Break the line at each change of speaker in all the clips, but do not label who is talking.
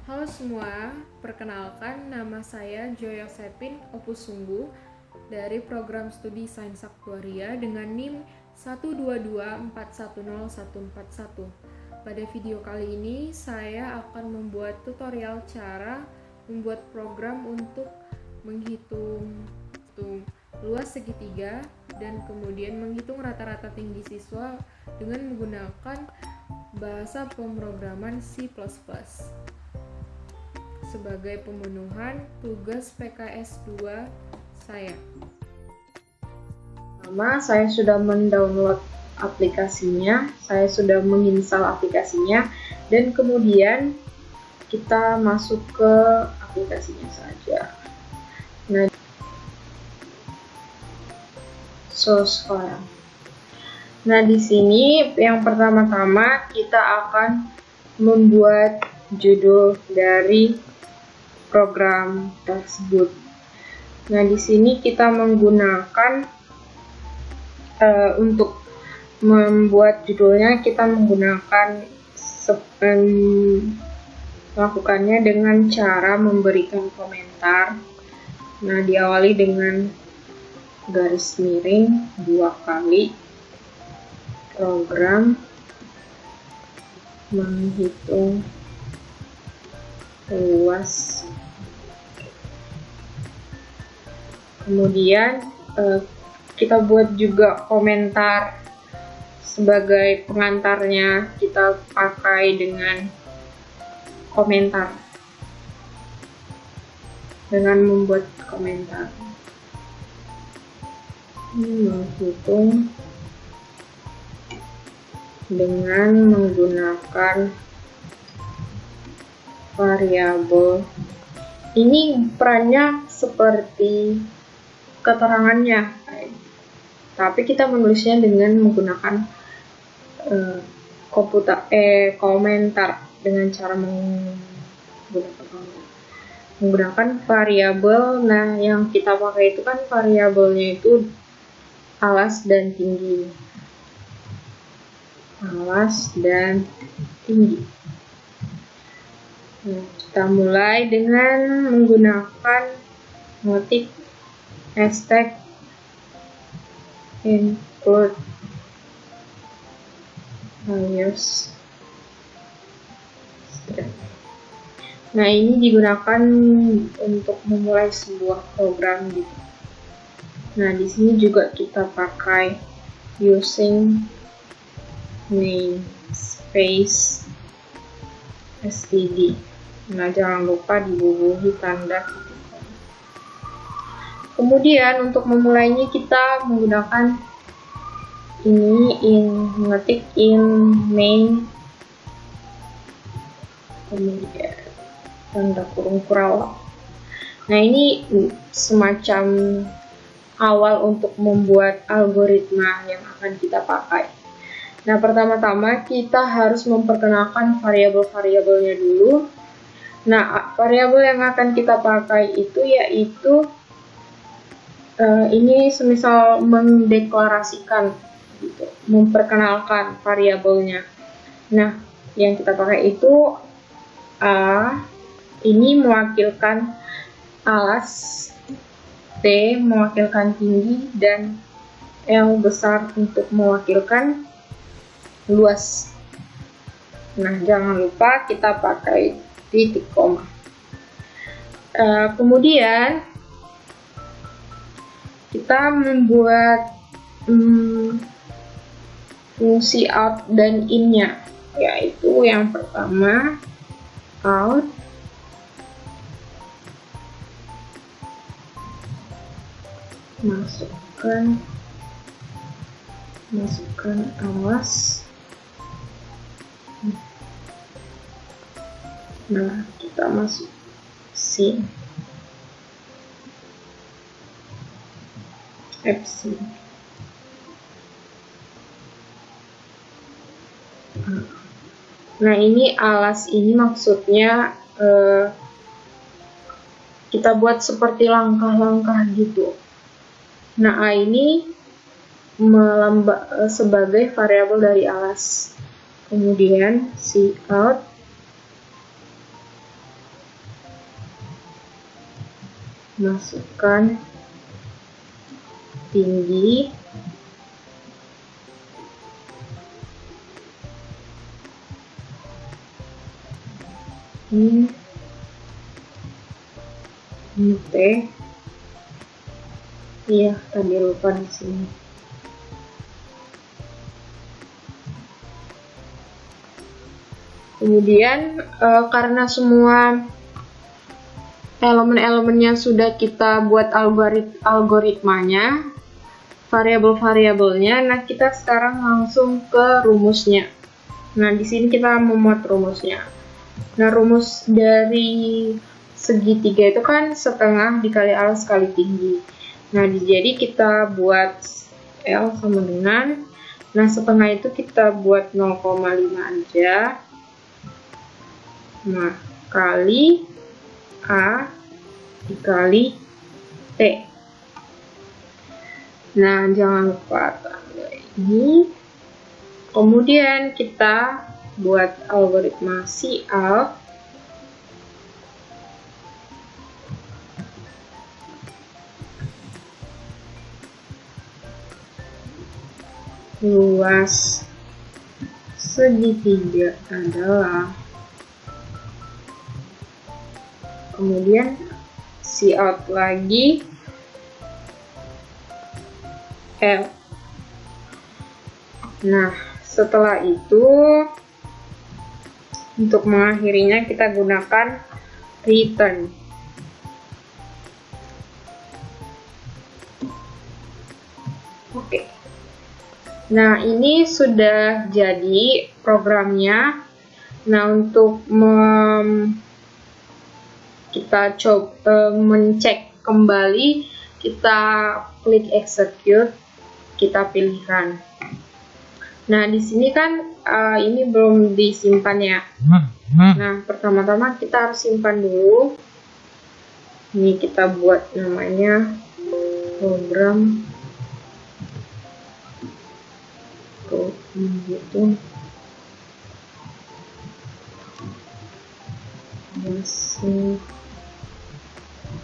Halo semua, perkenalkan nama saya Joy Yosepin Opusunggu dari program studi Sains Aktuaria dengan NIM 122410141. Pada video kali ini saya akan membuat tutorial cara membuat program untuk menghitung luas segitiga dan kemudian menghitung rata-rata tinggi siswa dengan menggunakan bahasa pemrograman C++. Sebagai pemenuhan tugas PKS 2 saya.
Pertama, saya sudah mendownload aplikasinya, saya sudah menginstal aplikasinya, dan kemudian kita masuk ke aplikasinya saja. Nah, source file. Nah, di sini yang pertama-tama kita akan membuat judul dari program tersebut. Nah, di sini kita menggunakan untuk membuat judulnya kita menggunakan melakukannya dengan cara memberikan komentar. Nah, diawali dengan garis miring 2 kali program menghitung luas. Kemudian kita buat juga komentar sebagai pengantarnya, kita pakai dengan komentar, dengan membuat komentar. Menghitung dengan menggunakan variabel. Ini perannya seperti keterangannya, tapi kita menulisnya dengan menggunakan komentar dengan cara menggunakan variabel. Nah, yang kita pakai itu kan variabelnya itu alas dan tinggi. Alas dan tinggi. Nah, kita mulai dengan menggunakan ngetik hashtag include values. Nah, ini digunakan untuk memulai sebuah program gitu. Nah, di sini juga kita pakai using namespace std. Nah, jangan lupa dibubuhi tanda titik. Kemudian untuk memulainya kita menggunakan ini mengetik in main, kemudian tanda kurung kurawak. Nah, ini semacam awal untuk membuat algoritma yang akan kita pakai. Nah, pertama-tama kita harus memperkenalkan variabel-variabelnya dulu. Nah, variabel yang akan kita pakai itu yaitu ini semisal mendeklarasikan gitu, memperkenalkan variabelnya. Nah, yang kita pakai itu A, ini mewakilkan alas, T mewakilkan tinggi, dan L besar untuk mewakilkan luas. Nah, jangan lupa kita pakai titik koma. Kemudian kita membuat fungsi out dan in-nya, yaitu yang pertama out masukkan alas. Nah, kita masuk sin FC. Nah, ini alas ini maksudnya kita buat seperti langkah-langkah gitu. Nah, A ini sebagai variabel dari alas. Kemudian si out masukkan tinggi, ini T, iya tadi lupa di sini. Kemudian karena semua elemen-elemennya sudah kita buat algoritmanya, variabel-variabelnya, nah kita sekarang langsung ke rumusnya. Nah, di sini kita memuat rumusnya. Nah, rumus dari segitiga itu kan setengah dikali alas kali tinggi. Nah, jadi kita buat L sama dengan, nah setengah itu kita buat 0,5 aja. Nah, kali A dikali T. Nah, jangan lupa tanda ini. Kemudian kita buat algoritma CL. Luas segitiga adalah, kemudian Cout lagi L. Nah, setelah itu untuk mengakhirinya kita gunakan return. Oke. Nah, ini sudah jadi programnya. Nah, untuk kita coba mencek kembali, kita klik execute, kita pilihkan. Nah, di sini kan ini belum disimpan ya. Nah, pertama-tama kita harus simpan dulu. Ini kita buat namanya program gitu. Masih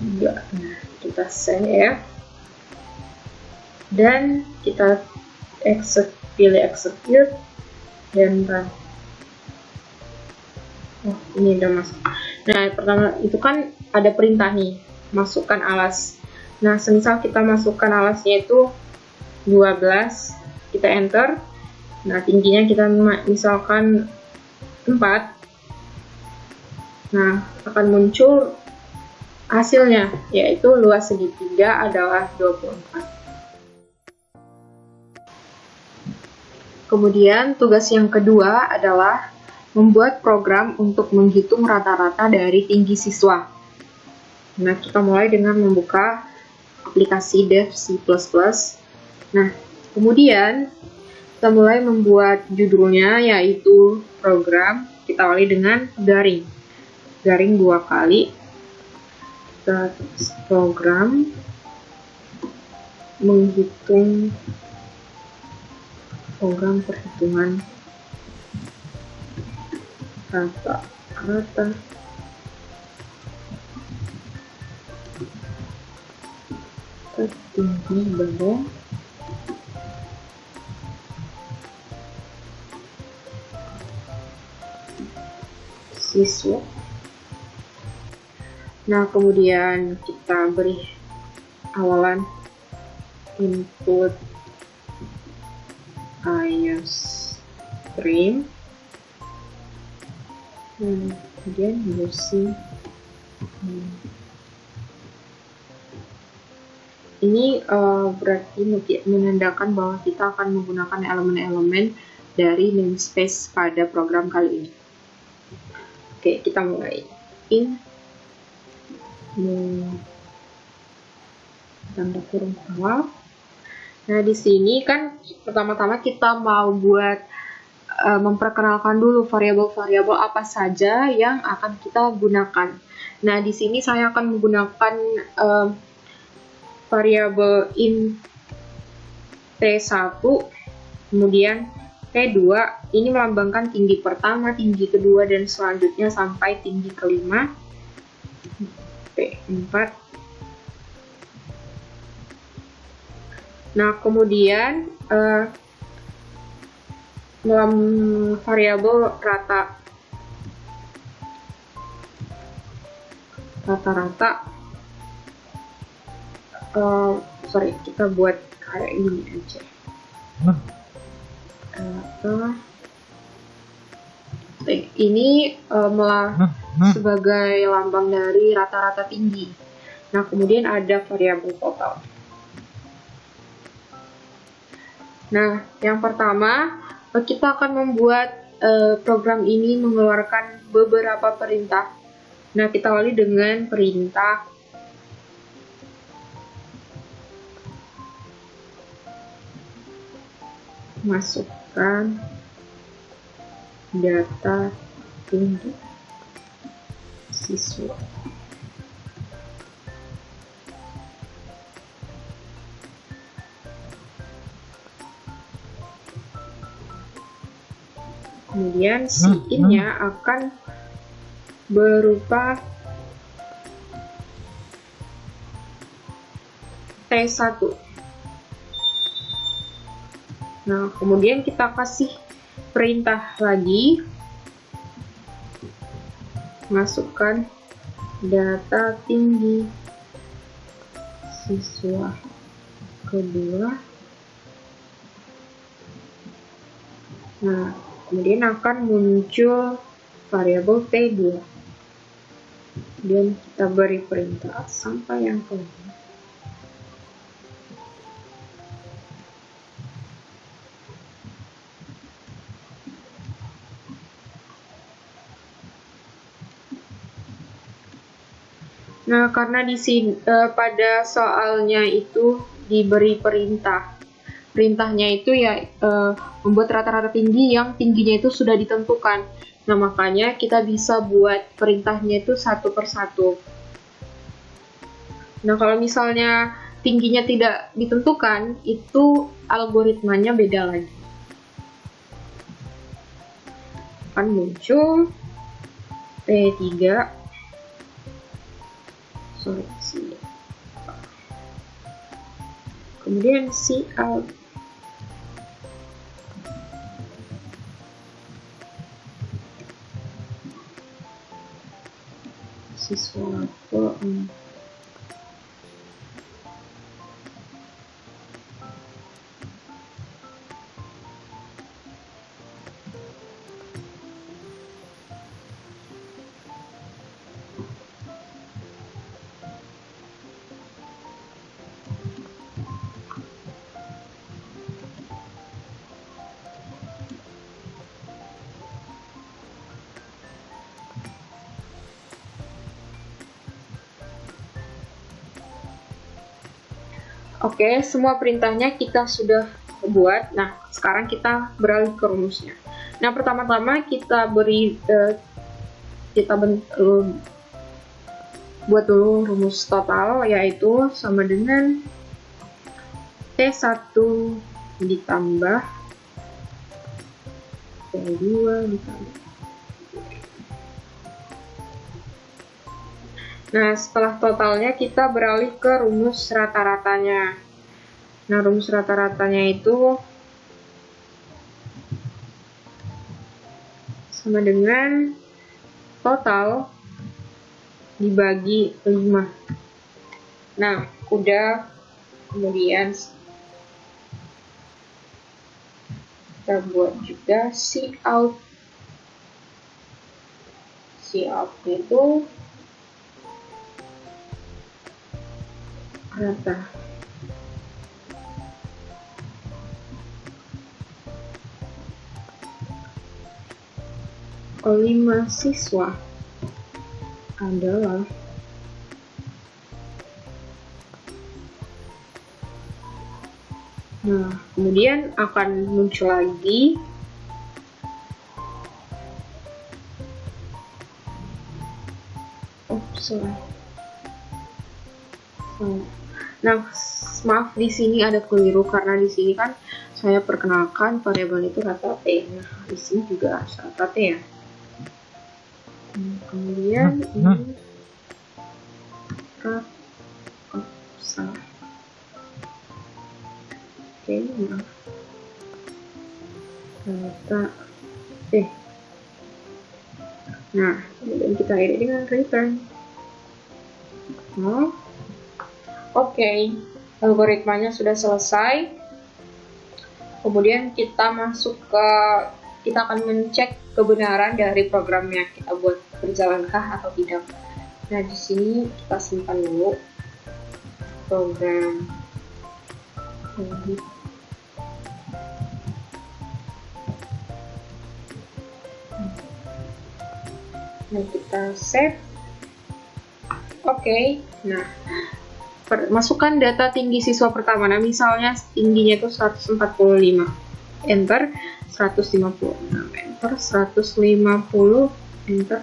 enggak. Nah, kita save ya. Dan kita pilih execute dan run. Oh, ini udah masuk. Nah, pertama itu kan ada perintah nih, masukkan alas. Nah, semisal kita masukkan alasnya itu 12, kita enter. Nah, tingginya kita misalkan 4. Nah, akan muncul hasilnya, yaitu luas segitiga adalah 24. Kemudian tugas yang kedua adalah membuat program untuk menghitung rata-rata dari tinggi siswa. Nah, kita mulai dengan membuka aplikasi Dev C++. Nah, kemudian kita mulai membuat judulnya, yaitu program. Kita awali dengan garing 2 kali. Kita tulis program menghitung program perhitungan rata-rata tertinggi pada siswa. Nah, kemudian kita beri awalan input iostream, kemudian using ini berarti menandakan bahwa kita akan menggunakan elemen-elemen dari namespace pada program kali ini. Oke, kita mulai. Tanda kurung awal. Nah, di sini kan pertama-tama kita mau buat memperkenalkan dulu variabel-variabel apa saja yang akan kita gunakan. Nah, di sini saya akan menggunakan variabel int T1, kemudian T2, ini melambangkan tinggi pertama, tinggi kedua, dan selanjutnya sampai tinggi kelima. T4, Nah, kemudian dalam variabel rata-rata, kita buat kayak gini aja. Ini sebagai lambang dari rata-rata tinggi. Nah, kemudian ada variabel total. Nah, yang pertama, kita akan membuat program ini mengeluarkan beberapa perintah. Nah, kita awali dengan perintah masukkan data tinggi siswa. Kemudian in-nya akan berupa T1. Nah, kemudian kita kasih perintah lagi, masukkan data tinggi siswa kedua. Nah, kemudian akan muncul variabel T2. Dan kita beri perintah sampai yang kelima. Nah, karena di sini pada soalnya itu diberi perintah. Perintahnya itu ya membuat rata-rata tinggi yang tingginya itu sudah ditentukan. Nah, makanya kita bisa buat perintahnya itu satu per satu. Nah, kalau misalnya tingginya tidak ditentukan, itu algoritmanya beda lagi. Akan muncul T3. Kemudian cout. Siswa ke-4. Oke, semua perintahnya kita sudah buat. Nah, sekarang kita beralih ke rumusnya. Nah, pertama-tama kita buat dulu rumus total, yaitu sama dengan T1 ditambah T2 ditambah. Nah, setelah totalnya kita beralih ke rumus rata-ratanya. Nah, rumus rata-ratanya itu sama dengan total dibagi 5. Nah, udah. Kemudian kita buat juga cout. Cout itu rata. Kelima siswa adalah kemudian akan muncul lagi Nah, maaf di sini ada keliru karena di sini kan saya perkenalkan variabel itu rata T. Nah, di sini juga rata T ya. Kemudian ini salah. Oke, nah. Kita nah, kemudian kita edit dengan return. Oke, algoritmanya sudah selesai. Kemudian kita akan mencek kebenaran dari program yang kita buat berjalankah atau tidak. Nah, di sini kita simpan dulu program ini. Nah, kita save. Oke, nah masukkan data tinggi siswa pertama. Nah, misalnya tingginya itu 145. Enter 150. Nah, enter 150. Enter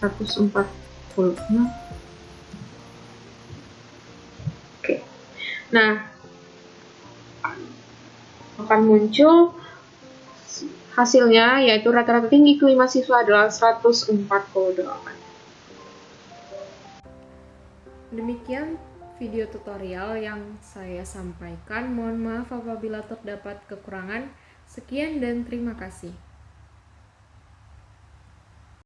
140. Oke. Nah, akan muncul hasilnya, yaitu rata-rata tinggi kelima siswa adalah 148.
Demikian video tutorial yang saya sampaikan. Mohon maaf apabila terdapat kekurangan. Sekian dan terima kasih.